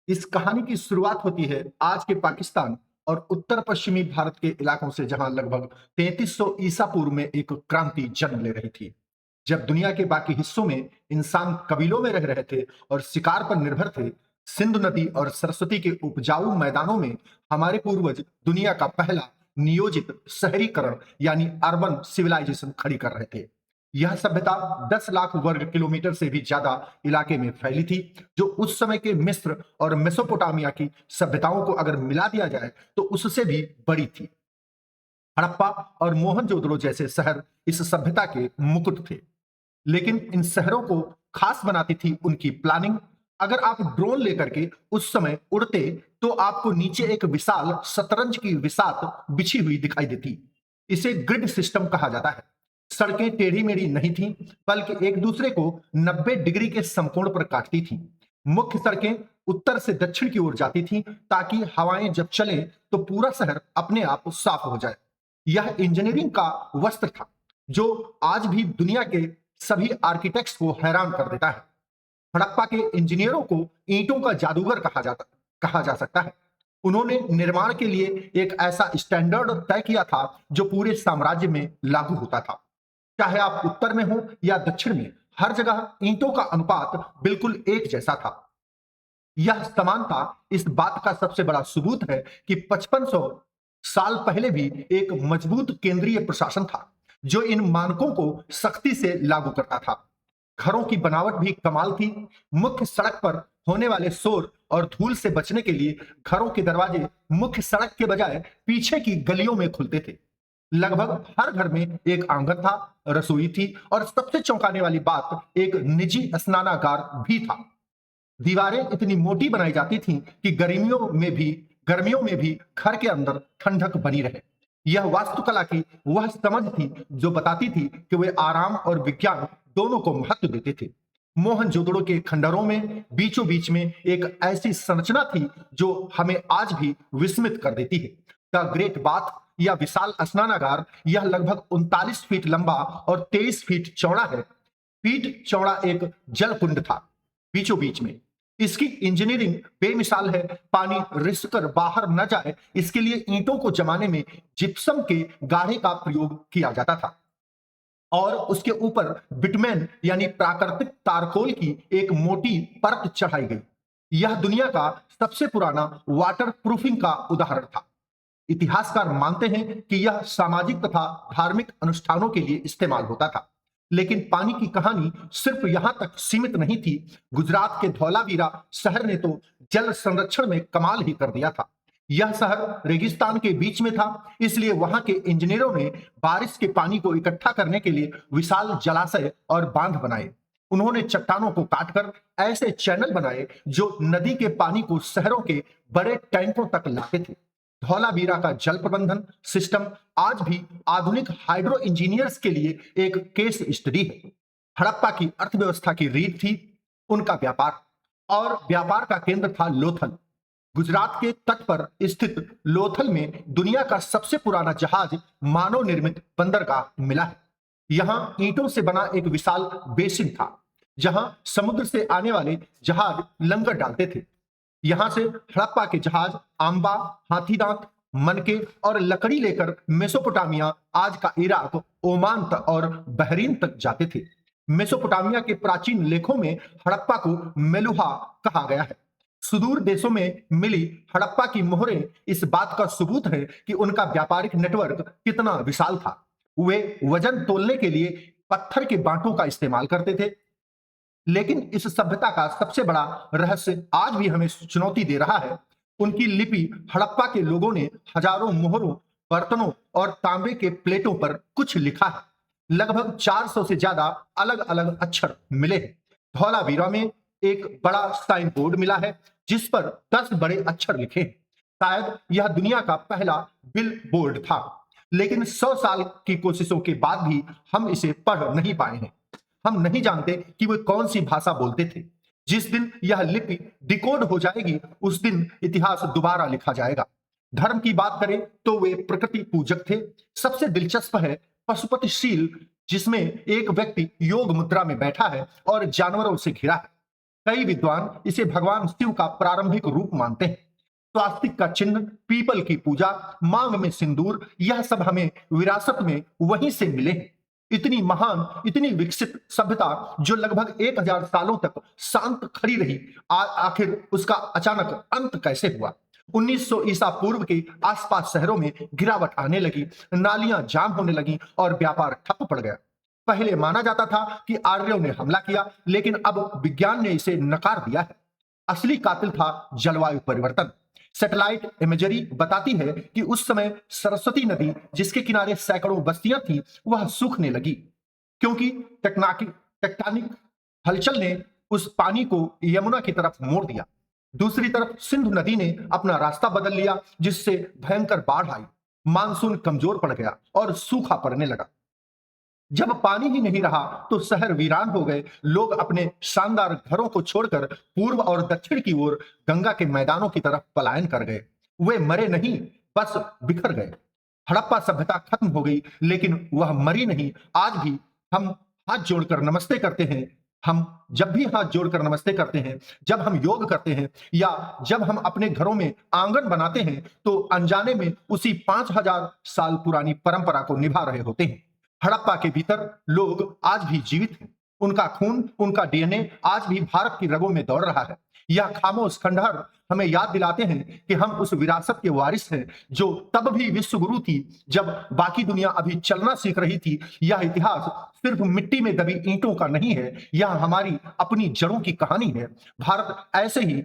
इस कहानी की शुरुआत होती है आज के पाकिस्तान और उत्तर पश्चिमी भारत के इलाकों से, जहां लगभग 3300 ईसा पूर्व में एक क्रांति जन्म ले रही थी। जब दुनिया के बाकी हिस्सों में इंसान कबीलों में रह रहे थे और शिकार पर निर्भर थे, सिंधु नदी और सरस्वती के उपजाऊ मैदानों में हमारे पूर्वज दुनिया का पहला नियोजित शहरीकरण यानी अर्बन सिविलाइजेशन खड़ी कर रहे थे। यह सभ्यता 10 लाख वर्ग किलोमीटर से भी ज्यादा इलाके में फैली थी, जो उस समय के मिस्र और मेसोपोटामिया की सभ्यताओं को अगर मिला दिया जाए तो उससे भी बड़ी थी। हड़प्पा और मोहनजोदड़ो जैसे शहर इस सभ्यता के मुकुट थे, लेकिन इन शहरों को खास बनाती थी उनकी प्लानिंग। अगर आप ड्रोन लेकर के उस समय उड़ते तो आपको नीचे एक विशाल शतरंज की विसात बिछी हुई दिखाई देती। इसे ग्रिड सिस्टम कहा जाता है। सड़कें टेढ़ी मेढ़ी नहीं थीं, बल्कि एक दूसरे को 90 डिग्री के समकोण पर काटती थीं। मुख्य सड़कें उत्तर से दक्षिण की ओर जाती थीं, ताकि हवाएं जब चलें तो पूरा शहर अपने आप साफ हो जाए। यह इंजीनियरिंग का वस्त्र था, जो आज भी दुनिया के सभी आर्किटेक्ट्स को हैरान कर देता है। हड़प्पा के इंजीनियरों को ईंटों का जादूगर कहा जा सकता है। उन्होंने निर्माण के लिए एक ऐसा स्टैंडर्ड तय किया था जो पूरे साम्राज्य में लागू होता था। चाहे आप उत्तर में हो या दक्षिण में, हर जगह ईंटों का अनुपात बिल्कुल एक जैसा था। यह समानता इस बात का सबसे बड़ा सबूत है कि 5500 साल पहले भी एक मजबूत केंद्रीय प्रशासन था, जो इन मानकों को सख्ती से लागू करता था। घरों की बनावट भी कमाल थी। मुख्य सड़क पर होने वाले शोर और धूल से बचने के लिए घरों के दरवाजे मुख्य सड़क के बजाय पीछे की गलियों में खुलते थे। लगभग हर घर में एक आंगन था, रसोई थी और सबसे चौंकाने वाली बात, एक निजी स्नानागार भी था। दीवारें इतनी मोटी बनाई जाती थीं कि गर्मियों में भी घर के अंदर ठंडक बनी रहे। यह वास्तुकला की वह समझ थी जो बताती थी कि वे आराम और विज्ञान दोनों को महत्व देते थे। मोहनजोदड़ो के खंडरों में बीचों बीच में एक ऐसी संरचना थी जो हमें आज भी विस्मित कर देती है। द ग्रेट बाथ या विशाल स्नानागार, यह लगभग 39 फीट लंबा और 23 फीट चौड़ा है। फीट चौड़ा एक जल कुंड था बीचों बीच में। इसकी इंजीनियरिंग बेमिसाल है। पानी रिसकर बाहर न जाए, इसके लिए ईंटों को जमाने में जिप्सम के गाढ़े का प्रयोग किया जाता था और उसके ऊपर बिटुमेन यानी प्राकृतिक तारकोल की एक मोटी परत चढ़ाई गई। यह दुनिया का सबसे पुराना वाटर प्रूफिंग का उदाहरण था। इतिहासकार मानते हैं कि यह सामाजिक तथा धार्मिक अनुष्ठानों के लिए इस्तेमाल होता था। लेकिन पानी की कहानी सिर्फ यहां तक सीमित नहीं थी। गुजरात के धौलावीरा शहर ने तो जल संरक्षण में कमाल ही कर दिया था। यह शहर रेगिस्तान के बीच में था, इसलिए वहां के इंजीनियरों ने बारिश के पानी को इकट्ठा करने के लिए विशाल जलाशय और बांध बनाए। उन्होंने चट्टानों को काटकर ऐसे चैनल बनाए जो नदी के पानी को शहरों के बड़े टैंकों तक लाते थे। धौलावीरा का जल प्रबंधन सिस्टम आज भी आधुनिक हाइड्रो इंजीनियर्स के लिए एक केस स्टडी है। हड़प्पा की अर्थव्यवस्था की रीढ़ थी उनका व्यापार, और व्यापार का केंद्र था लोथल। गुजरात के तट पर स्थित लोथल में दुनिया का सबसे पुराना जहाज मानव निर्मित बंदरगाह मिला है। यहां ईंटों से बना एक विशाल बेसिन था, जहां समुद्र से आने वाले जहाज लंगर डालते थे। यहां से हड़प्पा के जहाज आंबा, हाथीदांत, मनके और लकड़ी लेकर मेसोपोटामिया, आज का इराक, ओमान तक और बहरीन तक जाते थे। मेसोपोटामिया के प्राचीन लेखों में हड़प्पा को मेलुहा कहा गया है। सुदूर देशों में मिली हड़प्पा की मोहरें इस बात का सबूत है कि उनका व्यापारिक नेटवर्क कितना विशाल था। वे वजन तोलने के लिए पत्थर के बांटों का इस्तेमाल करते थे। लेकिन इस सभ्यता का सबसे बड़ा रहस्य आज भी हमें चुनौती दे रहा है। उनकी लिपि। हड़प्पा के लोगों ने हजारों मोहरों, बर्तनों और तांबे के प्लेटों पर कुछ लिखा है। लगभग 400 से ज्यादा अलग अलग अक्षर मिले हैं। धौलावीरा में एक बड़ा साइन बोर्ड मिला है जिस पर 10 बड़े अक्षर लिखे हैं। शायद यह दुनिया का पहला बिल बोर्ड था, लेकिन 100 साल की कोशिशों के बाद भी हम इसे पढ़ नहीं पाए हैं। हम नहीं जानते कि वे कौन सी भाषा बोलते थे। जिस दिन यह लिपि डिकोड हो जाएगी, उस दिन इतिहास दोबारा लिखा जाएगा। धर्म की बात करें तो वे प्रकृति पूजक थे। सबसे दिलचस्प है पशुपतिशील, जिसमें एक व्यक्ति योग मुद्रा में बैठा है और जानवरों से घिरा है। कई विद्वान इसे भगवान शिव का प्रारंभिक रूप मानते हैं। स्वास्तिक का चिन्ह, पीपल की पूजा, मांग में सिंदूर, यह सब हमें विरासत में वहीं से मिले हैं। इतनी महान, इतनी विकसित सभ्यता जो लगभग 1000 सालों तक शांत खड़ी रही, आखिर उसका अचानक अंत कैसे हुआ? 1900 ईसा पूर्व के आसपास शहरों में गिरावट आने लगी, नालियां जाम होने लगी और व्यापार ठप पड़ गया। पहले माना जाता था कि आर्यों ने हमला किया, लेकिन अब विज्ञान ने इसे नकार दिया है। असली कातिल था जलवायु परिवर्तन। सैटेलाइट इमेजरी बताती है कि उस समय सरस्वती नदी, जिसके किनारे सैकड़ों बस्तियां थी, वह सूखने लगी, क्योंकि टेक्टोनिक हलचल ने उस पानी को यमुना की तरफ मोड़ दिया। दूसरी तरफ सिंधु नदी ने अपना रास्ता बदल लिया, जिससे भयंकर बाढ़ आई, मानसून कमजोर पड़ गया और सूखा पड़ने लगा। जब पानी ही नहीं रहा तो शहर वीरान हो गए। लोग अपने शानदार घरों को छोड़कर पूर्व और दक्षिण की ओर गंगा के मैदानों की तरफ पलायन कर गए। वे मरे नहीं, बस बिखर गए। हड़प्पा सभ्यता खत्म हो गई, लेकिन वह मरी नहीं। आज भी हम हाथ जोड़कर नमस्ते करते हैं। हम जब भी हाथ जोड़कर नमस्ते करते हैं, जब हम योग करते हैं या जब हम अपने घरों में आंगन बनाते हैं, तो अनजाने में उसी 5000 साल पुरानी परंपरा को निभा रहे होते हैं। हड़प्पा के भीतर लोग आज भी जीवित हैं। उनका खून, उनका डीएनए आज भी भारत की रगों में दौड़ रहा है। यह खामोश खंडहर हमें याद दिलाते हैं कि हम उस विरासत के वारिस हैं जो तब भी विश्व गुरु थी, जब बाकी दुनिया अभी चलना सीख रही थी। यह इतिहास सिर्फ मिट्टी में दबी ईंटों का नहीं है, यह हमारी अपनी जड़ों की कहानी है। भारत ऐसे ही